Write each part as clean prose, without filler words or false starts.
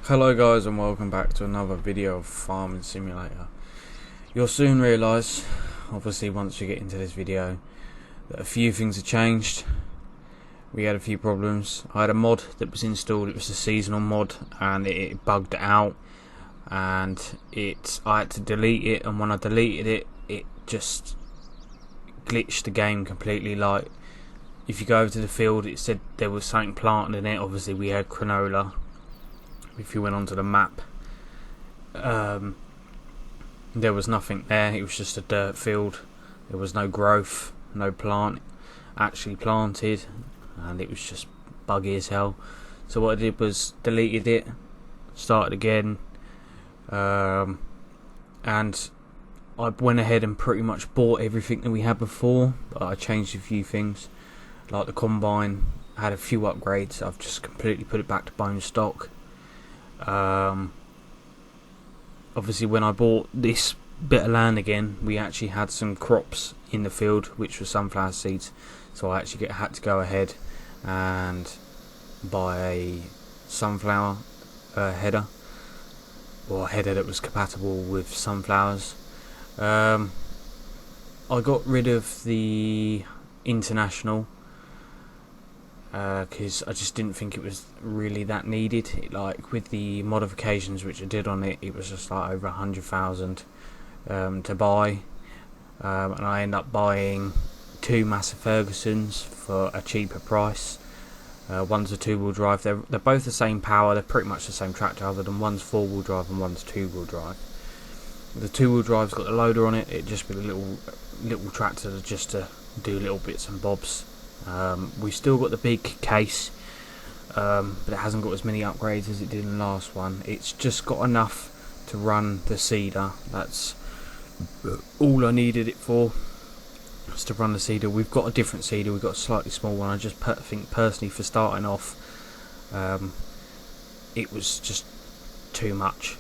Hello guys, and welcome back to another video of Farming Simulator. You'll soon realise, obviously once you get into this video, that a few things have changed. We had a few problems. I had a mod that was installed. It was a seasonal mod and it bugged out, and I had to delete it, and when I deleted it, it just glitched the game completely. Like, if you go over to the field, it said there was something planted in it. Obviously we had canola. If you went onto the map, there was nothing there. It was just a dirt field. There was no growth, no plant actually planted, and it was just buggy as hell. So what I did was deleted it, started again, and I went ahead and pretty much bought everything that we had before, but I changed a few things. Like the combine had a few upgrades. I've just completely put it back to bone stock. Obviously when I bought this bit of land again, we actually had some crops in the field which were sunflower seeds, so I actually had to go ahead and buy a sunflower header, or a header that was compatible with sunflowers. I got rid of the international because I just didn't think it was really that needed. Like, with the modifications which I did on it, it was just like over 100,000 to buy, and I ended up buying two Massey Fergusons for a cheaper price. One's a two-wheel drive. They're both the same power. They're pretty much the same tractor, other than one's four-wheel drive and one's two-wheel drive. The two-wheel drive's got the loader on it. It just be a little tractor just to do little bits and bobs. We've still got the big case, but it hasn't got as many upgrades as it did in the last one. It's just got enough to run the seeder. That's all I needed it for, was to run the seeder. We've got a different seeder. We've got a slightly small one. I just think personally, for starting off, it was just too much.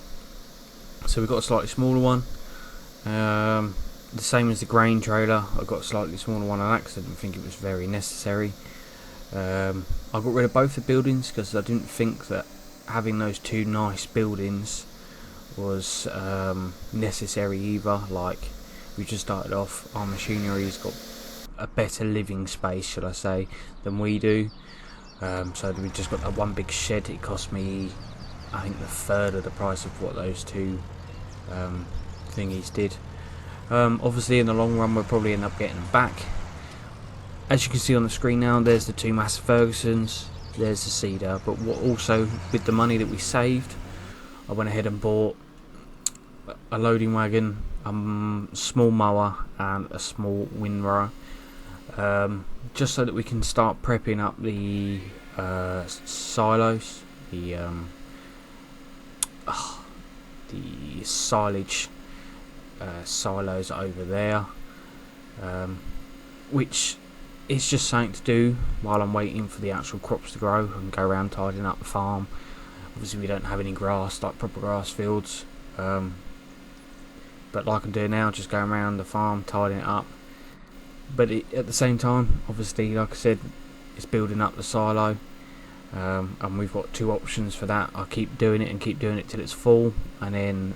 So we've got a slightly smaller one. The same as the grain trailer, I got a slightly smaller one on accident. I didn't think it was very necessary. I got rid of both the buildings because I didn't think that having those two nice buildings was necessary either. Like, we just started off, our machinery's got a better living space, should I say, than we do. So we just got that one big shed. It cost me, I think, the third of the price of what those two thingies did. Obviously in the long run we'll probably end up getting them back. As you can see on the screen now, there's the two Massey Fergusons, there's the seeder. But what also, with the money that we saved, I went ahead and bought a loading wagon, a small mower and a small windrower, just so that we can start prepping up the silos, the silage silos over there, which is just something to do while I'm waiting for the actual crops to grow and go around tidying up the farm. Obviously we don't have any grass, like proper grass fields, but like I'm doing now, just going around the farm tidying it up. But at the same time, obviously, like I said, it's building up the silo, and we've got two options for that. I keep doing it and keep doing it till it's full, and then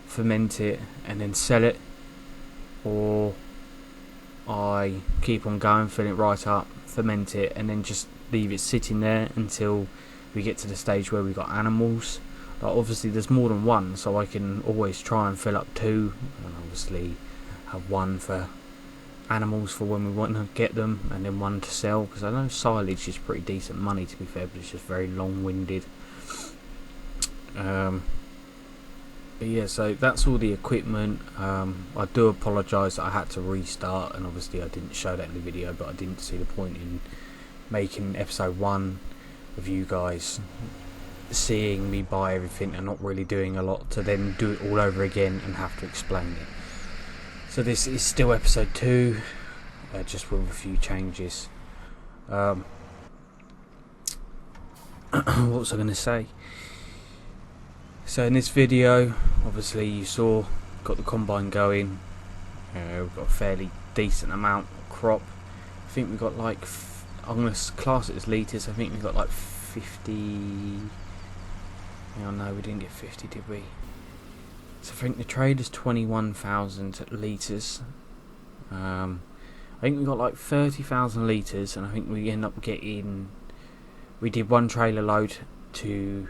ferment it and then sell it, or I keep on going, fill it right up, ferment it, and then just leave it sitting there until we get to the stage where we've got animals. Like, obviously there's more than one, so I can always try and fill up two, and obviously have one for animals for when we want to get them, and then one to sell, because I know silage is pretty decent money, to be fair, but it's just very long-winded. But yeah, so that's all the equipment. I do apologise that I had to restart, and obviously I didn't show that in the video, but I didn't see the point in making episode 1 of you guys seeing me buy everything and not really doing a lot, to then do it all over again and have to explain it. So this is still episode 2, just with a few changes. What was I going to say? So in this video, obviously you saw, got the combine going. We've got a fairly decent amount of crop. I think we've got like, I'm going to class it as litres. I think we've got like 50, Oh no, we didn't get 50, did we? So I think the trailer's 21,000 litres. I think we got like 30,000 litres, and I think we end up getting... We did one trailer load to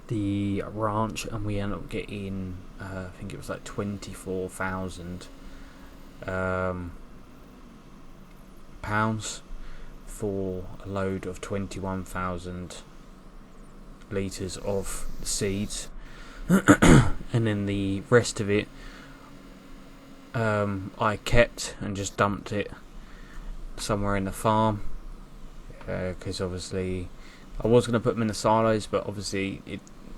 the ranch, and we end up getting, I think it was like 24,000 pounds for a load of 21,000 litres of seeds. And then the rest of it I kept and just dumped it somewhere in the farm, because obviously I was going to put them in the silos, but obviously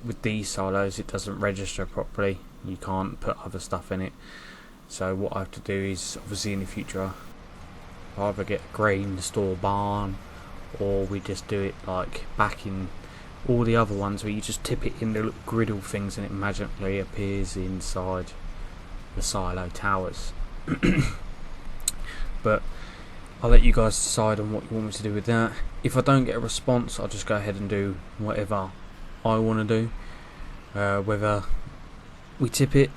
with these silos it doesn't register properly. You can't put other stuff in it. So what I have to do is, obviously in the future, I either get a grain store barn, or we just do it like back in all the other ones where you just tip it in the little griddle things and it magically appears inside the silo towers. But I'll let you guys decide on what you want me to do with that. If I don't get a response, I'll just go ahead and do whatever I want to do, whether we tip it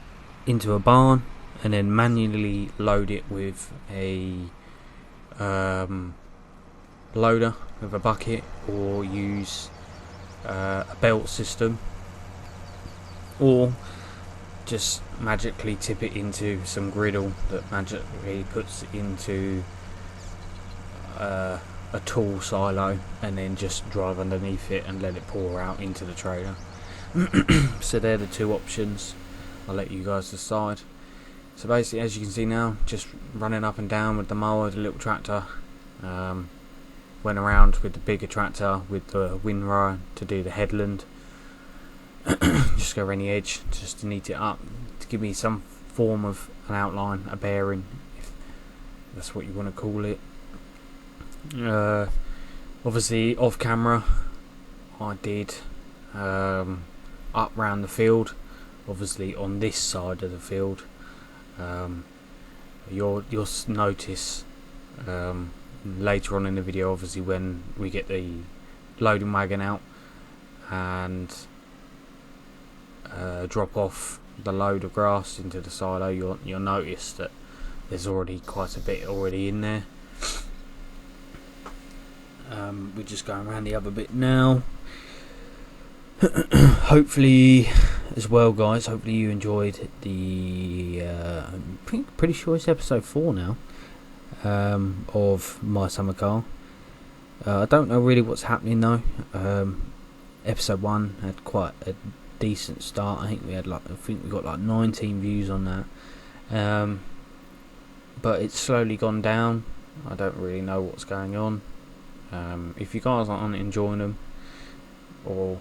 into a barn and then manually load it with a loader with a bucket, or use a belt system, or just magically tip it into some griddle that magically puts it into a tall silo, and then just drive underneath it and let it pour out into the trailer. So they're the two options. I'll let you guys decide. So basically, as you can see now, just running up and down with the mower, the little tractor. Went around with the bigger tractor with the windrower to do the headland. Just go around the edge just to neat it up, to give me some form of an outline, a bearing, if that's what you want to call it. Obviously off camera I did up round the field, obviously on this side of the field. You'll notice later on in the video, obviously when we get the loading wagon out and drop off the load of grass into the silo, you'll notice that there's already quite a bit already in there. We're just going around the other bit now. Hopefully as well, guys, hopefully you enjoyed the I'm pretty sure it's episode 4 now, of my summer car. I don't know really what's happening though. Episode 1 had quite a decent start. I think we got like 19 views on that, but it's slowly gone down. I don't really know what's going on. If you guys aren't enjoying them, or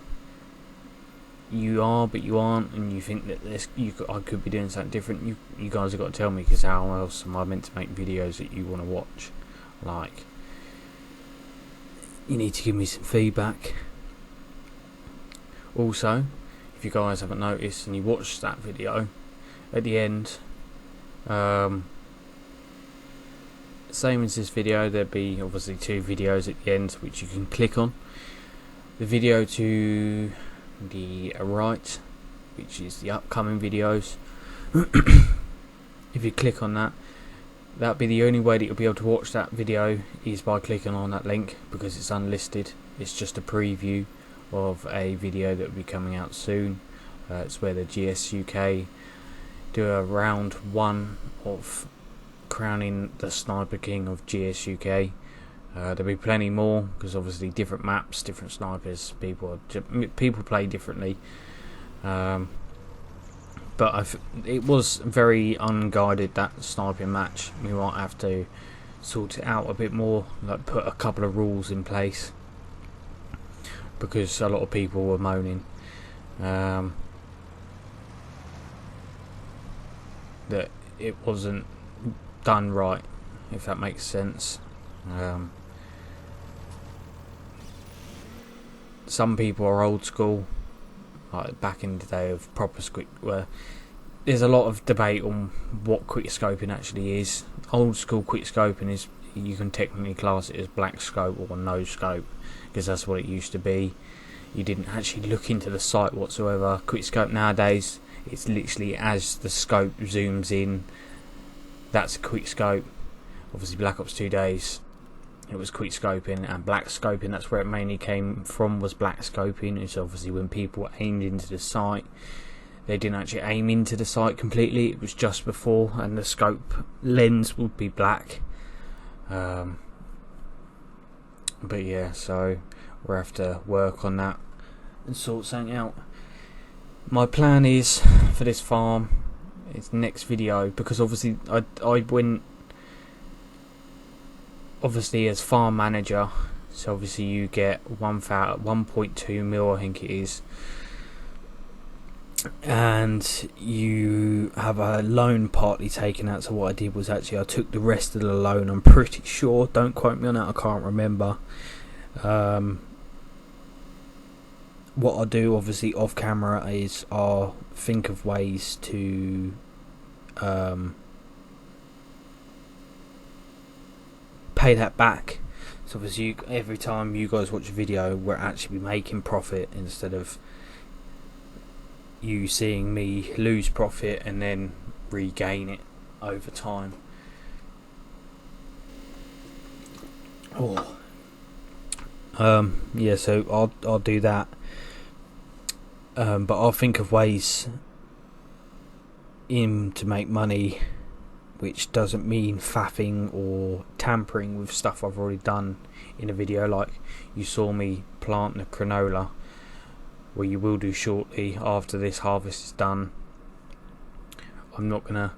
you are but you aren't, and you think that I could be doing something different, you guys have got to tell me, because how else am I meant to make videos that you want to watch? Like, you need to give me some feedback. Also, if you guys haven't noticed and you watched that video, at the end, same as this video, there'd be obviously 2 videos at the end which you can click on. The video to the right, which is the upcoming videos. If you click on that, that'd be the only way that you'll be able to watch that video, is by clicking on that link, because it's unlisted. It's just a preview of a video that will be coming out soon. It's where the GS UK do a round 1 of crowning the Sniper King of GS UK. There'll be plenty more, because obviously different maps, different snipers, people play differently. But it was very unguided, that sniping match. We might have to sort it out a bit more, like put a couple of rules in place, because a lot of people were moaning that it wasn't done right, if that makes sense. Some people are old school, like back in the day of proper where there's a lot of debate on what quick scoping actually is. Old school quick scoping is, you can technically class it as black scope or no scope, because that's what it used to be. you didn't actually look into the site whatsoever. Quickscope nowadays, it's literally as the scope zooms in, that's a quickscope. Obviously Black Ops 2 days, it was quick scoping and black scoping. That's where it mainly came from, was black scoping. It's obviously when people aimed into the site, they didn't actually aim into the site completely, it was just before, and the scope lens would be black. But yeah, so we'll have to work on that and sort something out. My plan is for this farm, it's next video, because obviously I went obviously as farm manager, so obviously you get 1.2 mil, I think it is, and you have a loan partly taken out. So what I did was actually I took the rest of the loan, I'm pretty sure, don't quote me on that, I can't remember. What I'll do obviously off camera is I'll think of ways to pay that back. So obviously every time you guys watch a video, we're actually making profit instead of you seeing me lose profit and then regain it over time. Yeah, so I'll do that, but I'll think of ways to make money, which doesn't mean faffing or tampering with stuff I've already done in a video, like you saw me plant the canola, where you will do shortly after this harvest is done. I'm not gonna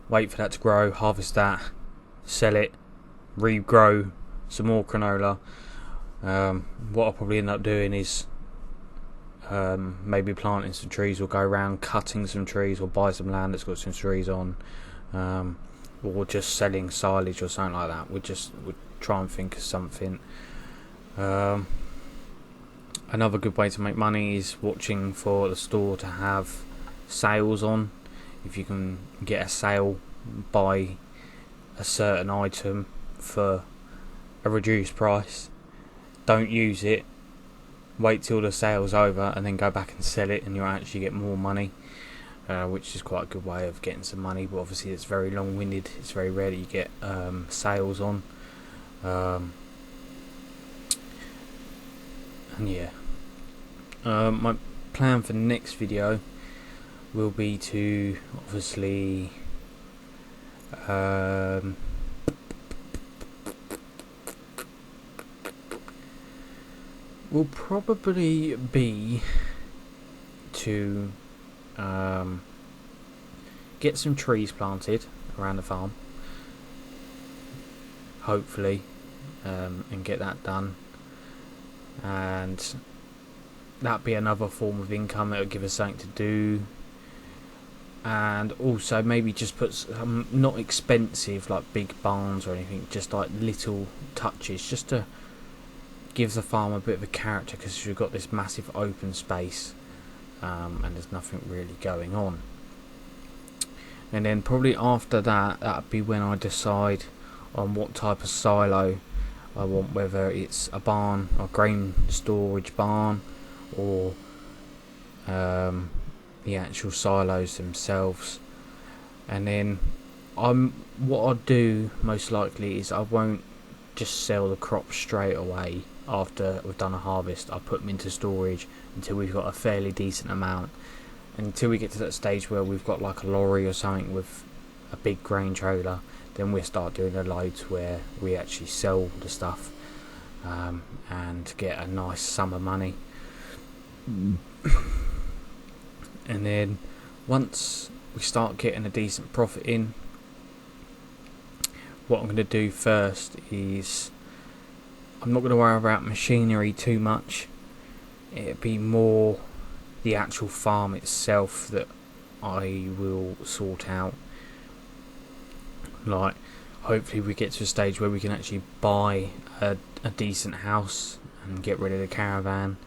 wait for that to grow, harvest that, sell it, regrow some more canola. What I'll probably end up doing is maybe planting some trees, or go around cutting some trees, or buy some land that's got some trees on, or just selling silage or something like that. We'd try and think of something. Another good way to make money is watching for the store to have sales on. If you can get a sale, buy a certain item for a reduced price, don't use it, wait till the sale's over and then go back and sell it, and you'll actually get more money, which is quite a good way of getting some money. But obviously it's very long-winded, it's very rare that you get sales on. And yeah, my plan for the next video will be to obviously will probably be to get some trees planted around the farm, hopefully, and get that done, and that'd be another form of income. It'll give us something to do, and also maybe just put some, not expensive like big barns or anything, just like little touches, just to give the farm a bit of a character, because you've got this massive open space, and there's nothing really going on. And then probably after that, that'd be when I decide on what type of silo I want, whether it's a barn, a grain storage barn, or the actual silos themselves. And then what I'll do most likely is I won't just sell the crops straight away after we've done a harvest. I'll put them into storage until we've got a fairly decent amount, and until we get to that stage where we've got like a lorry or something with a big grain trailer, then we'll start doing the loads where we actually sell the stuff, and get a nice sum of money. And then once we start getting a decent profit in, what I'm going to do first is I'm not going to worry about machinery too much. It'll be more the actual farm itself that I will sort out. Like, hopefully we get to a stage where we can actually buy a decent house and get rid of the caravan.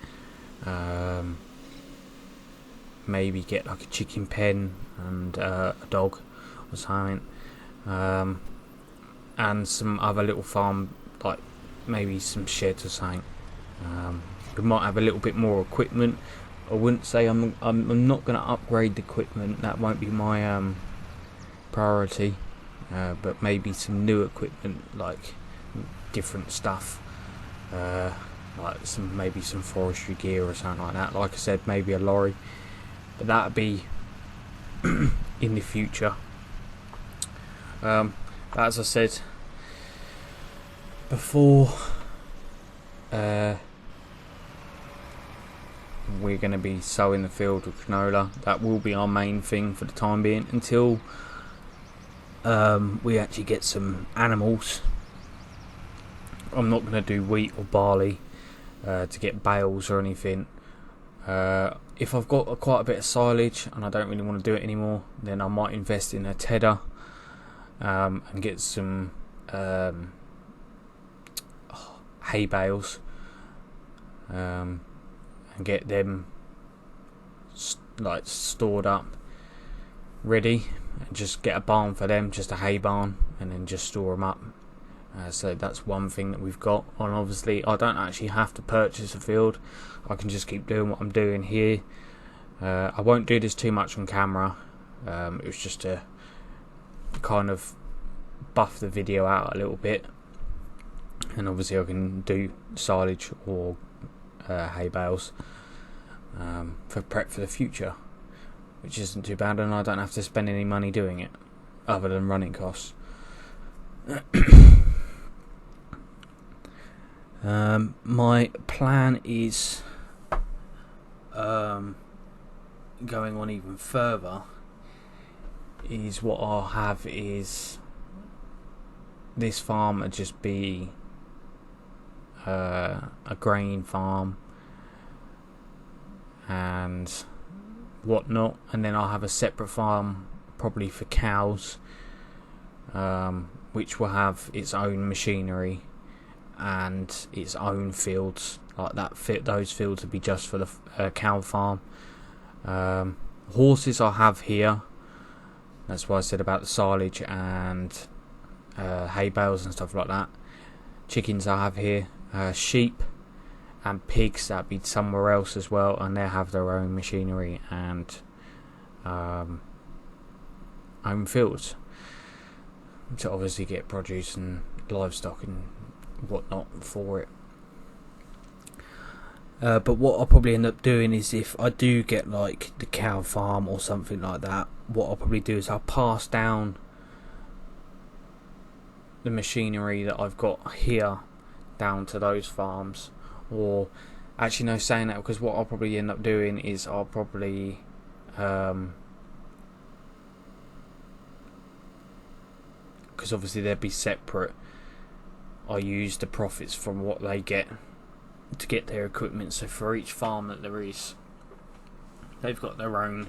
Maybe get like a chicken pen and a dog or something, and some other little farm, like maybe some sheds or something, We might have a little bit more equipment. I wouldn't say I'm not going to upgrade the equipment. That won't be my priority. But maybe some new equipment, like different stuff, like maybe some forestry gear or something like that. Like I said, maybe a lorry, but that'd be in the future. As I said before, we're going to be sowing the field with canola. That will be our main thing for the time being until we actually get some animals. I'm not going to do wheat or barley to get bales or anything. If I've got quite a bit of silage and I don't really want to do it anymore, then I might invest in a tedder and get some hay bales and get them stored up ready, and just get a barn for them, just a hay barn, and then just store them up. So that's one thing that we've got. And obviously I don't actually have to purchase a field. I can just keep doing what I'm doing here. I won't do this too much on camera. It was just to kind of buff the video out a little bit, and obviously I can do silage or hay bales for prep for the future, which isn't too bad, and I don't have to spend any money doing it other than running costs. My plan is going on even further. Is what I'll have is this farm would just be a grain farm and whatnot, and then I'll have a separate farm probably for cows, which will have its own machinery and its own fields like that. Those fields would be just for the cow farm. Horses I'll have here. That's why I said about the silage and hay bales and stuff like that. Chickens I have here. Sheep and pigs, that'd be somewhere else as well, and they have their own machinery and own fields to obviously get produce and livestock and whatnot for it. But what I'll probably end up doing is, if I do get like the cow farm or something like that, what I'll probably do is I'll pass down the machinery that I've got here down to those farms. Or actually no, saying that, because what I'll probably end up doing is I'll probably because obviously they'd be separate, I use the profits from what they get to get their equipment. So for each farm that there is, they've got their own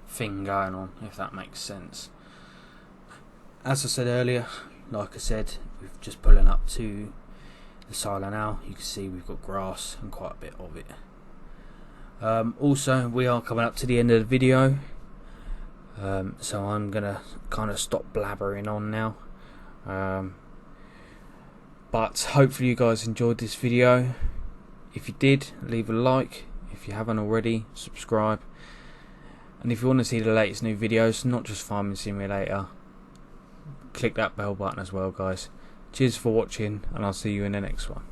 thing going on, if that makes sense. As I said earlier, like I said, we're just pulling up to the silo now. You can see we've got grass and quite a bit of it. Also, we are coming up to the end of the video, so I'm gonna kind of stop blabbering on now. But hopefully you guys enjoyed this video. If you did, leave a like. If you haven't already, subscribe. And if you want to see the latest new videos, not just Farming Simulator, click that bell button as well, guys. Cheers for watching, and I'll see you in the next one.